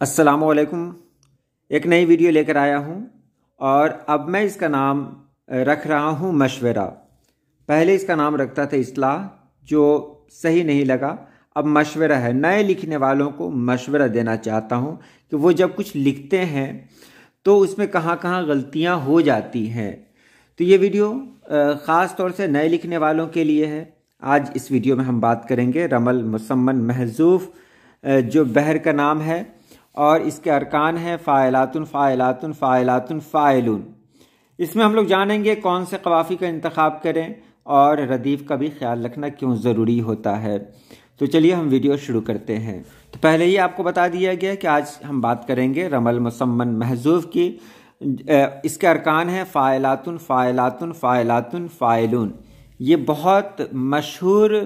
अस्सलामुअलैकुम। एक नई वीडियो लेकर आया हूँ और अब मैं इसका नाम रख रहा हूँ मशवरा। पहले इसका नाम रखता था इस्लाह, जो सही नहीं लगा। अब मशवरा है। नए लिखने वालों को मशवरा देना चाहता हूँ कि वो जब कुछ लिखते हैं तो उसमें कहाँ कहाँ गलतियाँ हो जाती हैं। तो ये वीडियो ख़ास तौर से नए लिखने वालों के लिए है। आज इस वीडियो में हम बात करेंगे रमल मुसम्मन महजूफ़, जो बहर का नाम है और इसके अरकान हैं फ़ाइलातुन फ़ाइलातुन फ़ाइलातुन फ़ाइलुन। इसमें हम लोग जानेंगे कौन से कवाफ़ी का इंतखाब करें और रदीफ़ का भी ख्याल रखना क्यों ज़रूरी होता है। तो चलिए हम वीडियो शुरू करते हैं। तो पहले ही आपको बता दिया गया कि आज हम बात करेंगे रमल मुसम्मन महजूफ़ की। इसके अरकान हैं फ़ाइलातुन फ़ाइलातुन फ़ाइलातुन फ़ाइलुन। ये बहुत मशहूर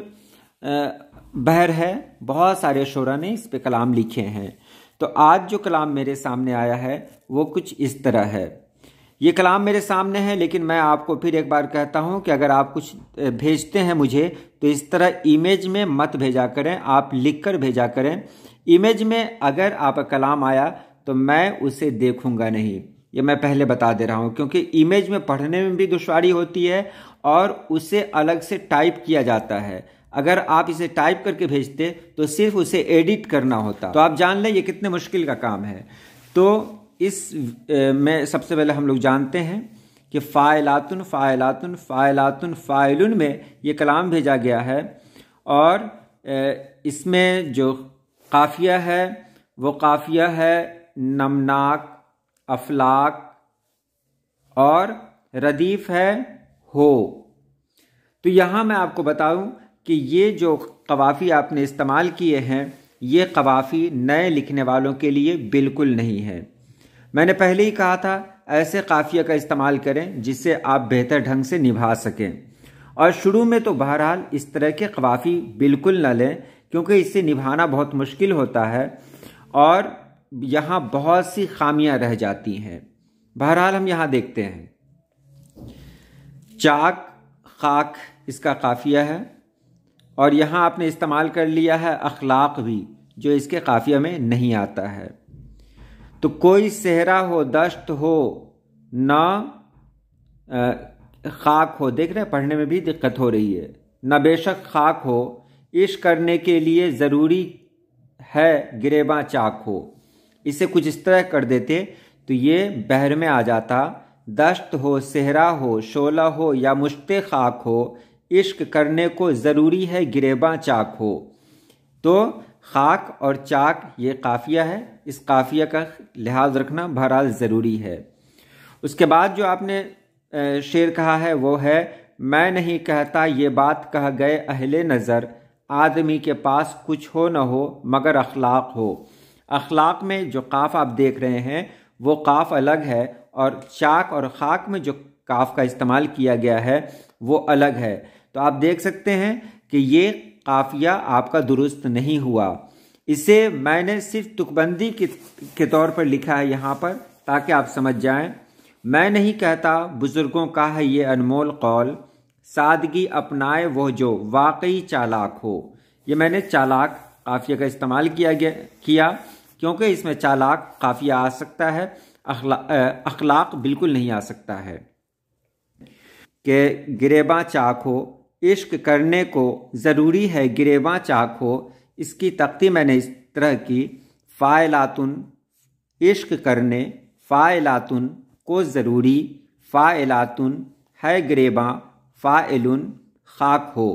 बहर है, बहुत सारे शोरा ने इस पे कलाम लिखे हैं। तो आज जो कलाम मेरे सामने आया है वो कुछ इस तरह है। ये कलाम मेरे सामने है, लेकिन मैं आपको फिर एक बार कहता हूँ कि अगर आप कुछ भेजते हैं मुझे तो इस तरह इमेज में मत भेजा करें, आप लिख कर भेजा करें। इमेज में अगर आपका कलाम आया तो मैं उसे देखूँगा नहीं, ये मैं पहले बता दे रहा हूँ, क्योंकि इमेज में पढ़ने में भी दुश्वारी होती है और उसे अलग से टाइप किया जाता है। अगर आप इसे टाइप करके भेजते तो सिर्फ उसे एडिट करना होता। तो आप जान लें ये कितने मुश्किल का काम है। तो इस में सबसे पहले हम लोग जानते हैं कि फ़ाइलातुन फ़ाइलातुन फ़ाइलातुन फ़ाइलुन में ये कलाम भेजा गया है और इसमें जो काफ़िया है वो काफ़िया है नमनाक, अफलाक और रदीफ़ है हो। तो यहाँ मैं आपको बताऊँ कि ये जो कवाफ़ी आपने इस्तेमाल किए हैं ये कवाफ़ी नए लिखने वालों के लिए बिल्कुल नहीं है। मैंने पहले ही कहा था ऐसे काफ़िया का इस्तेमाल करें जिससे आप बेहतर ढंग से निभा सकें। और शुरू में तो बहरहाल इस तरह के कवाफ़ी बिल्कुल न लें, क्योंकि इससे निभाना बहुत मुश्किल होता है और यहाँ बहुत सी खामियां रह जाती हैं। बहरहाल हम यहाँ देखते हैं चाक खाक इसका काफ़िया है और यहाँ आपने इस्तेमाल कर लिया है अखलाक भी, जो इसके काफ़िया में नहीं आता है। तो कोई सेहरा हो दश्त हो ना खाक हो, देख रहे हैं पढ़ने में भी दिक्कत हो रही है। न बेशक खाक हो, इश्क करने के लिए ज़रूरी है गिरेबां चाक हो। इसे कुछ इस तरह कर देते तो ये बहर में आ जाता दश्त हो, सेहरा हो, शोला हो या मुश्ते खाक हो, इश्क करने को ज़रूरी है गिरेबां चाक हो। तो खाक और चाक ये काफ़िया है, इस काफ़िया का लिहाज रखना बहरहाल ज़रूरी है। उसके बाद जो आपने शेर कहा है वो है मैं नहीं कहता ये बात कह गए अहले नज़र, आदमी के पास कुछ हो न हो मगर अखलाक हो। अखलाक में जो काफ आप देख रहे हैं वो काफ अलग है और चाक और खाक में जो काफ का इस्तेमाल किया गया है वो अलग है। तो आप देख सकते हैं कि ये काफिया आपका दुरुस्त नहीं हुआ। इसे मैंने सिर्फ तुकबंदी के तौर पर लिखा है यहाँ पर, ताकि आप समझ जाएं। मैं नहीं कहता बुजुर्गों का है ये अनमोल कौल, सादगी अपनाए वो जो वाकई चालाक हो। ये मैंने चालाक काफिया का इस्तेमाल किया क्योंकि इसमें चालाक काफिया आ सकता है, अखलाक बिल्कुल नहीं आ सकता है। कि गिरेबां चाक हो, इश्क करने को ज़रूरी है गिरेबां चाक हो। इसकी तख्ती मैंने इस तरह की फ़ाइलातुन इश्क करने, फ़ाइलातुन को ज़रूरी, फ़ाइलातुन है गिरेबां, फ़ाइलुन खाक हो।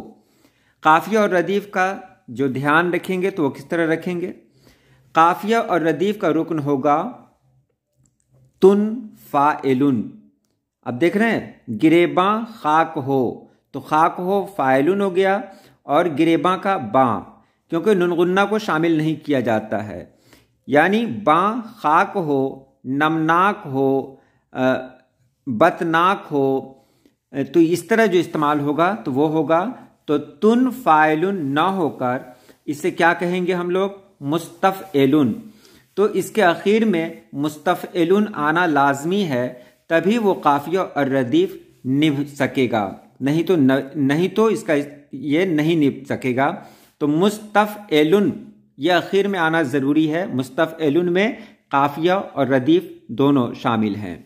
काफ़िया और रदीफ़ का जो ध्यान रखेंगे तो वो किस तरह रखेंगे। काफ़िया और रदीफ़ का रुकन होगा तुन फ़ाइलुन। अब देख रहे हैं गिरेबां खाक हो, तो खाक हो फ़ाइलुन हो गया और गिरेबां का बाँ, क्योंकि नुनगुन्ना को शामिल नहीं किया जाता है। यानी बाँ खाक हो, नमनाक हो, बतनाक हो, तो इस तरह जो इस्तेमाल होगा तो वो होगा। तो तुन फ़ाइलुन ना होकर इसे क्या कहेंगे हम लोग, मुस्तफ़एलुन। तो इसके आखिर में मुस्तफ़एलुन आना लाजमी है, तभी वो काफ़िया और रदीफ़ निभ सकेगा, नहीं तो इसका ये नहीं निभ सकेगा। तो मुस्तफ़एलुन یہ اخیر میں آنا ضروری ہے۔ مستفعلن میں قافیہ اور ردیف دونوں شامل ہیں۔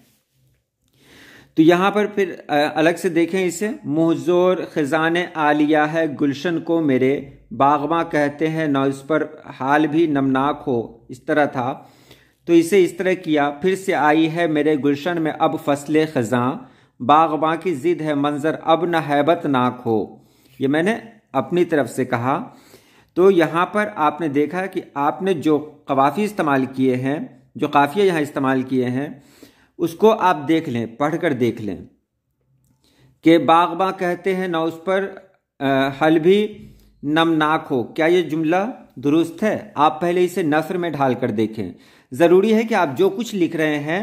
تو یہاں پر پھر الگ سے دیکھیں اسے، مہزور خزان عالیہ ہے گلشن کو میرے، باغباں کہتے ہیں نہ اس پر حال بھی نمناک ہو، اس طرح تھا تو اسے اس طرح کیا۔ پھر سے آئی ہے میرے گلشن میں اب فصل خزاں، باغباں کی ضد ہے منظر اب نہ ہیبت ناک ہو۔ یہ میں نے اپنی طرف سے کہا۔ تو یہاں پر آپ نے دیکھا کہ آپ نے جو قوافی استعمال کیے ہیں، جو قافیہ یہاں استعمال کیے ہیں، اس کو آپ دیکھ لیں، پڑھ کر دیکھ لیں کہ باغباں کہتے ہیں نہ اس پر حل بھی نمناک ہو، کیا یہ جملہ درست ہے؟ آپ پہلے اسے نثر میں ڈھال کر دیکھیں۔ ضروری ہے کہ آپ جو کچھ لکھ رہے ہیں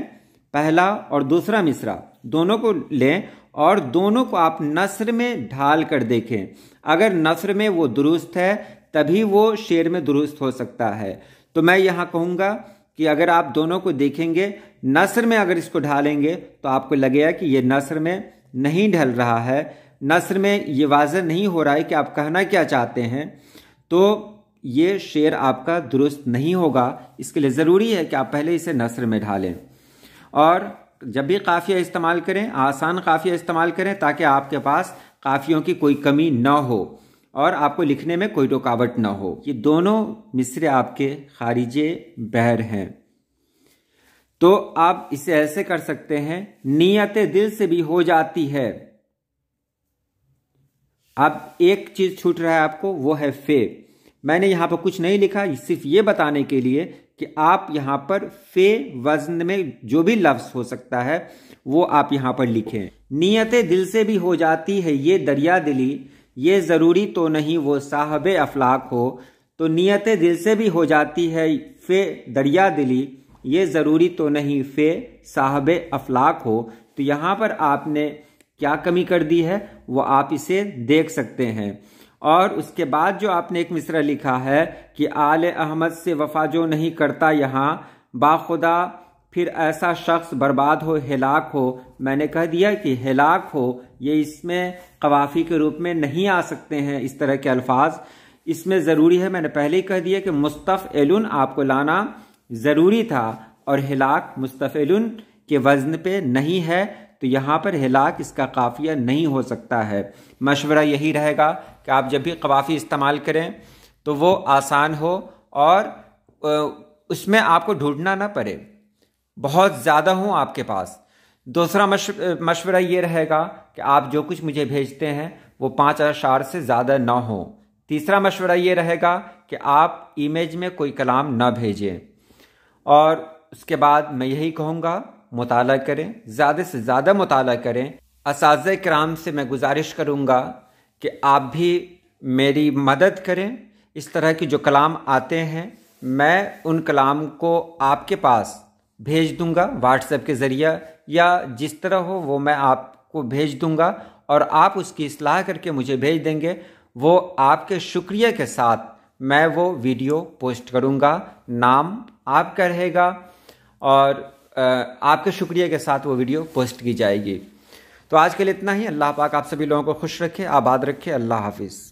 پہلا اور دوسرا مصرع دونوں کو لیں اور دونوں کو آپ نثر میں ڈھال کر دیکھیں۔ اگر نثر میں وہ درست ہے تبھی وہ شعر میں درست ہو سکتا ہے۔ تو میں یہاں کہوں گا کہ اگر آپ دونوں کو دیکھیں گے، نثر میں اگر اس کو ڈھالیں گے تو آپ کو لگے گا کہ یہ نثر میں نہیں ڈھل رہا ہے، نثر میں یہ واضح نہیں ہو رہا ہے کہ آپ کہنا کیا چاہتے ہیں، تو یہ شعر آپ کا درست نہیں ہوگا۔ اس کے لیے ضروری ہے کہ آپ پہلے اسے نثر میں ڈھالیں، اور جب بھی قافیہ استعمال کریں آسان قافیہ استعمال کریں تاکہ آپ کے پاس قافیوں کی کوئی کمی نہ ہو اور آپ کو لکھنے میں کوئی رکاوٹ نہ ہو۔ یہ دونوں مصرے آپ کے خارج بحر ہیں۔ تو آپ اسے ایسے کر سکتے ہیں، نیت دل سے بھی ہو جاتی ہے۔ اب ایک چیز چھوٹ رہا ہے آپ کو، وہ ہے فے۔ میں نے یہاں پر کچھ نہیں لکھا، صرف یہ بتانے کے لیے کہ آپ یہاں پر فے وزن میں جو بھی لفظ ہو سکتا ہے وہ آپ یہاں پر لکھیں۔ نیت دل سے بھی ہو جاتی ہے یہ دریا دلی، یہ ضروری تو نہیں وہ صاحب افلاک ہو۔ تو نیت دل سے بھی ہو جاتی ہے فے دریا دلی، یہ ضروری تو نہیں فے صاحب افلاک ہو۔ تو یہاں پر آپ نے کیا کمی کر دی ہے وہ آپ اسے دیکھ سکتے ہیں۔ اور اس کے بعد جو آپ نے ایک مصرع لکھا ہے کہ آل احمد سے وفا جو نہیں کرتا یہاں، باخدا پھر ایسا شخص برباد ہو ہلاک ہو۔ میں نے کہہ دیا کہ ہلاک ہو یہ اس میں قوافی کے روپ میں نہیں آ سکتے ہیں، اس طرح کے الفاظ اس میں ضروری ہے۔ میں نے پہلے ہی کہہ دیا کہ مستفعلن آپ کو لانا ضروری تھا اور ہلاک مستفعلن کے وزن پہ نہیں ہے، تو یہاں پر ہلاک اس کا قافیہ نہیں ہو سکتا ہے۔ مشورہ یہی رہے گا کہ آپ جب بھی قوافی استعمال کریں تو وہ آسان ہو اور اس میں آپ کو ڈھونڈنا نہ پڑے، بہت زیادہ ہوں آپ کے پاس۔ دوسرا مشورہ یہ رہے گا کہ آپ جو کچھ مجھے بھیجتے ہیں وہ 5 اشعار سے زیادہ نہ ہوں۔ تیسرا مشورہ یہ رہے گا کہ آپ ایمیج میں کوئی کلام نہ بھیجیں۔ اور اس کے بعد میں یہی کہوں گا مطالعہ کریں، زیادہ سے زیادہ مطالعہ کریں۔ اساتذہ کرام سے میں گزارش کروں گا کہ آپ بھی میری مدد کریں۔ اس طرح کے جو کلام آتے ہیں میں ان کلام کو آپ کے پاس بھیج دوں گا واٹس ایپ کے ذریعہ، یا جس طرح ہو وہ میں آپ کو بھیج دوں گا اور آپ اس کی اصلاح کر کے مجھے بھیج دیں گے۔ وہ آپ کے شکریہ کے ساتھ میں وہ ویڈیو پوسٹ کروں گا، نام آپ کا رہے گا اور آپ کے شکریہ کے ساتھ وہ ویڈیو پوسٹ کی جائے گی۔ تو آج کے لیے اتنا ہی۔ اللہ پاک آپ سبھی لوگوں کو خوش رکھے، آباد رکھے۔ اللہ حافظ۔